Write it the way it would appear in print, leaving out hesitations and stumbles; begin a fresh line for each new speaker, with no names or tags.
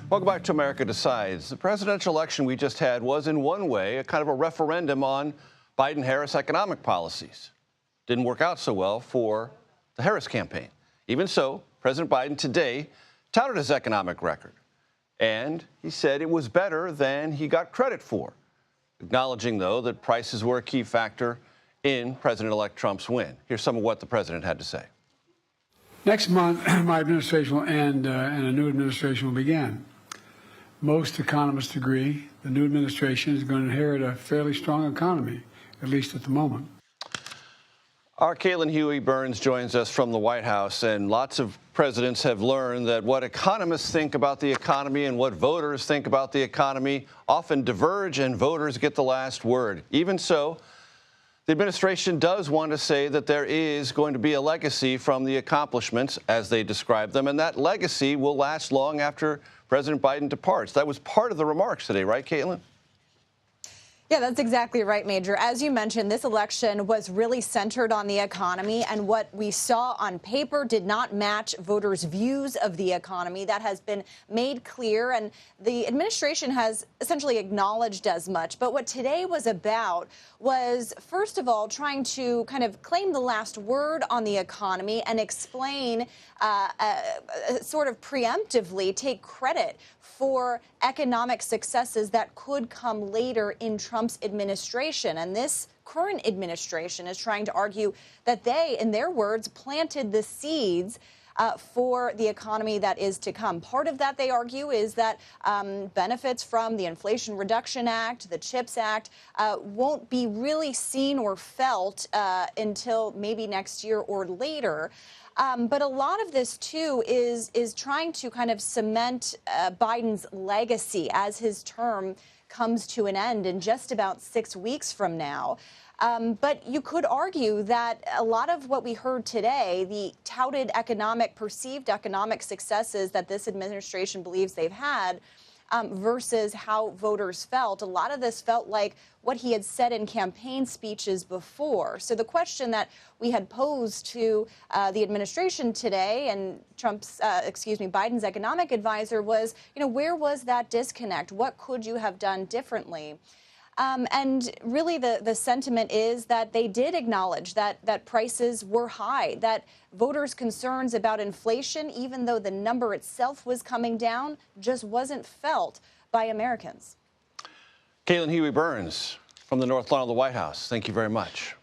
Welcome back to America Decides. The presidential election we just had was in one way a kind of a referendum on Biden-Harris economic policies. Didn't work out so well for the Harris campaign. Even so, President Biden today touted his economic record. And he said it was better than he got credit for, acknowledging, though, that prices were a key factor in President-elect Trump's win. Here's some of what the president had to say.
Next month, my administration will end and a new administration will begin. Most economists agree the new administration is going to inherit a fairly strong economy, at least at the moment.
Our Caitlin Huey-Burns joins us from the White House, and lots of presidents have learned that what economists think about the economy and what voters think about the economy often diverge, and voters get the last word. Even so, the administration does want to say that there is going to be a legacy from the accomplishments, as they describe them, and that legacy will last long after President Biden departs. That was part of the remarks today, right, Caitlin?
Yeah, that's exactly right, Major. As you mentioned, this election was really centered on the economy, and what we saw on paper did not match voters' views of the economy. That has been made clear, and the administration has essentially acknowledged as much. But what today was about was, first of all, trying to kind of claim the last word on the economy and explain sort of preemptively take credit for economic successes that could come later in Trump's administration. And this current administration is trying to argue that they, in their words, planted the seeds for the economy that is to come. Part of that, they argue, is that benefits from the Inflation Reduction Act, the CHIPS Act, won't be really seen or felt until maybe next year or later. But a lot of this, too, is trying to kind of cement Biden's legacy as his term comes to an end in just about 6 weeks from now. But you could argue that a lot of what we heard today, the touted perceived economic successes that this administration believes they've had, versus how voters felt. A lot of this felt like what he had said in campaign speeches before. So the question that we had posed to the administration today and Biden's economic advisor was, where was that disconnect? What could you have done differently? And really the sentiment is that they did acknowledge that prices were high, that voters' concerns about inflation, even though the number itself was coming down, just wasn't felt by Americans.
Caitlin Huey-Burns from the North Lawn of the White House, thank you very much.